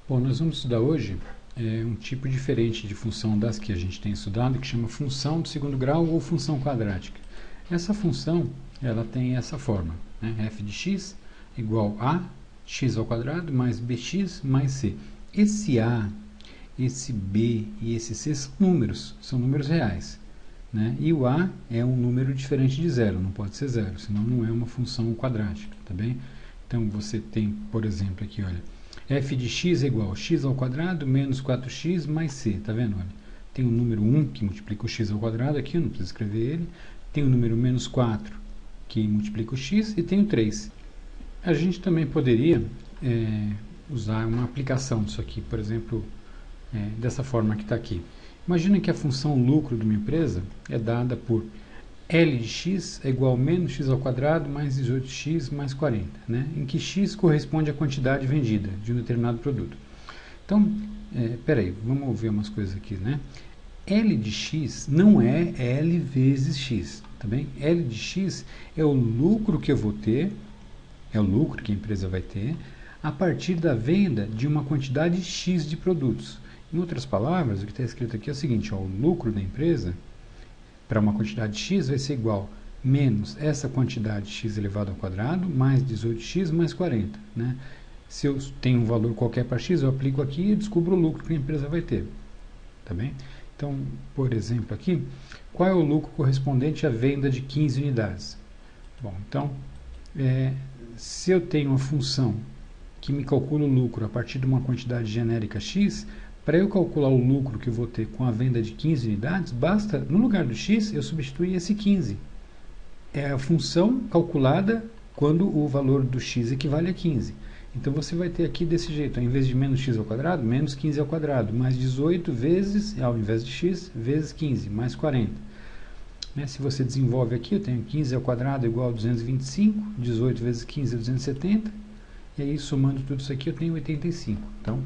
Bom, nós vamos estudar hoje um tipo diferente de função das que a gente tem estudado, que chama função de segundo grau ou função quadrática. Essa função, ela tem essa forma, né? F de x igual a x ao quadrado mais bx mais c. Esse a, esse b e esse c são números reais, né? E o a é um número diferente de zero, não pode ser zero, senão não é uma função quadrática, tá bem? Então você tem, por exemplo, aqui, olha, f de x é igual a x ao quadrado menos 4x mais c, tá vendo? Olha, tem o número 1 que multiplica o x ao quadrado aqui, eu não preciso escrever ele, tem o número menos 4 que multiplica o x e tem o 3. A gente também poderia usar uma aplicação disso aqui, por exemplo, dessa forma que está aqui. Imagina que a função lucro de uma empresa é dada por L de x é igual a menos x ao quadrado mais 18x mais 40, né? Em que x corresponde à quantidade vendida de um determinado produto. Então, peraí, vamos ver umas coisas aqui, né? L de x não é L vezes x, tá bem? L de x é o lucro que eu vou ter, é o lucro que a empresa vai ter, a partir da venda de uma quantidade x de produtos. Em outras palavras, o que está escrito aqui é o seguinte, ó, o lucro da empresa para uma quantidade x vai ser igual menos essa quantidade x elevado ao quadrado mais 18x mais 40. Né? Se eu tenho um valor qualquer para x, eu aplico aqui e descubro o lucro que a empresa vai ter. Tá bem? Então, por exemplo, aqui, qual é o lucro correspondente à venda de 15 unidades? Bom, então, se eu tenho uma função que me calcula o lucro a partir de uma quantidade genérica x, para eu calcular o lucro que eu vou ter com a venda de 15 unidades, basta, no lugar do x, eu substituir esse 15. É a função calculada quando o valor do x equivale a 15. Então, você vai ter aqui desse jeito, ao invés de menos x ao quadrado, menos 15 ao quadrado, mais 18 vezes, ao invés de x, vezes 15, mais 40. Né? Se você desenvolve aqui, eu tenho 15 ao quadrado igual a 225, 18 vezes 15 é 270, e aí, somando tudo isso aqui, eu tenho 85. Então,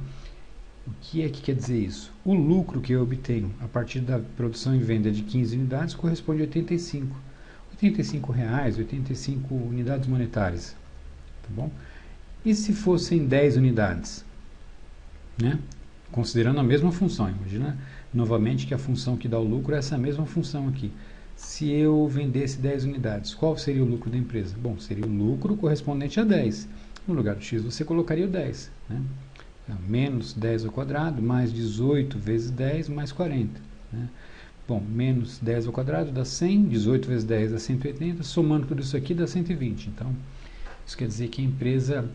o que é que quer dizer isso? O lucro que eu obtenho a partir da produção e venda de 15 unidades corresponde a 85. R$ 85 unidades monetárias. Tá bom? E se fossem 10 unidades? Né? Considerando a mesma função. Imagina novamente que a função que dá o lucro é essa mesma função aqui. Se eu vendesse 10 unidades, qual seria o lucro da empresa? Bom, seria o lucro correspondente a 10. No lugar do x você colocaria o 10. Né? Menos 10 ao quadrado, mais 18 vezes 10, mais 40. Né? Bom, menos 10 ao quadrado dá 100, 18 vezes 10 dá 180, somando tudo isso aqui dá 120. Então, isso quer dizer que a empresa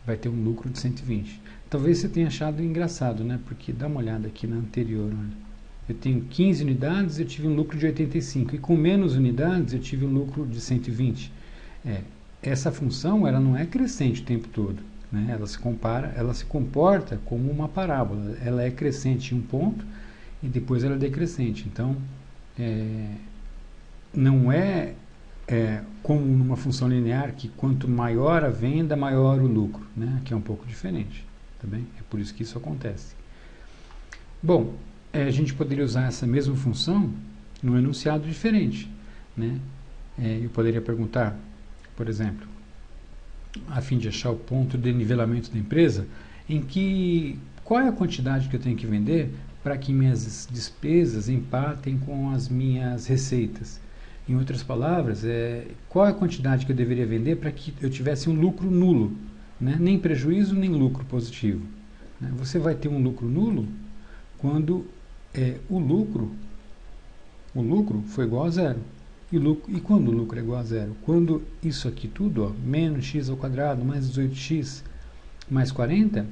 vai ter um lucro de 120. Talvez você tenha achado engraçado, né? Porque dá uma olhada aqui na anterior. Olha. Eu tenho 15 unidades, eu tive um lucro de 85. E com menos unidades, eu tive um lucro de 120. Essa função ela não é crescente o tempo todo. Né? Ela se comporta como uma parábola. Ela é crescente em um ponto e depois ela é decrescente. Então, não é como numa função linear que quanto maior a venda, maior o lucro. Né? Que é um pouco diferente. Tá bem? É por isso que isso acontece. Bom, a gente poderia usar essa mesma função num enunciado diferente. Né? Eu poderia perguntar, por exemplo, a fim de achar o ponto de nivelamento da empresa, qual é a quantidade que eu tenho que vender para que minhas despesas empatem com as minhas receitas. Em outras palavras, qual é a quantidade que eu deveria vender para que eu tivesse um lucro nulo, né? Nem prejuízo, nem lucro positivo. Né? Você vai ter um lucro nulo quando o lucro for igual a zero. E quando o lucro é igual a zero? Quando isso aqui tudo, ó, menos x ao quadrado mais 18x mais 40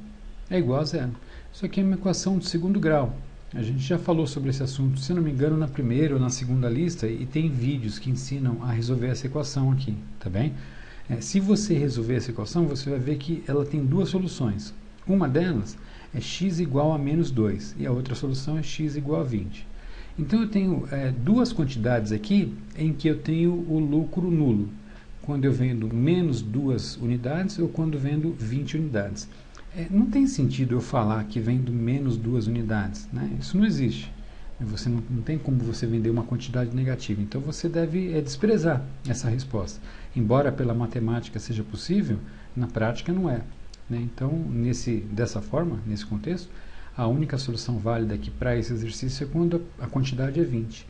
é igual a zero. Isso aqui é uma equação de segundo grau. A gente já falou sobre esse assunto, se não me engano, na primeira ou na segunda lista, e tem vídeos que ensinam a resolver essa equação aqui, tá bem? Se você resolver essa equação, você vai ver que ela tem duas soluções. Uma delas é x igual a menos 2, e a outra solução é x igual a 20. Então, eu tenho duas quantidades aqui em que eu tenho o lucro nulo. Quando eu vendo menos 2 unidades ou quando vendo 20 unidades. Não tem sentido eu falar que vendo menos 2 unidades. Né? Isso não existe. Você não tem como você vender uma quantidade negativa. Então, você deve desprezar essa resposta. Embora pela matemática seja possível, na prática não é. né? Então, dessa forma, nesse contexto, a única solução válida aqui para esse exercício é quando a quantidade é 20.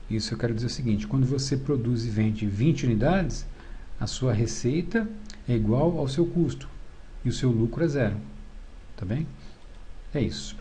Isso eu quero dizer o seguinte: quando você produz e vende 20 unidades, a sua receita é igual ao seu custo e o seu lucro é zero. Tá bem? É isso.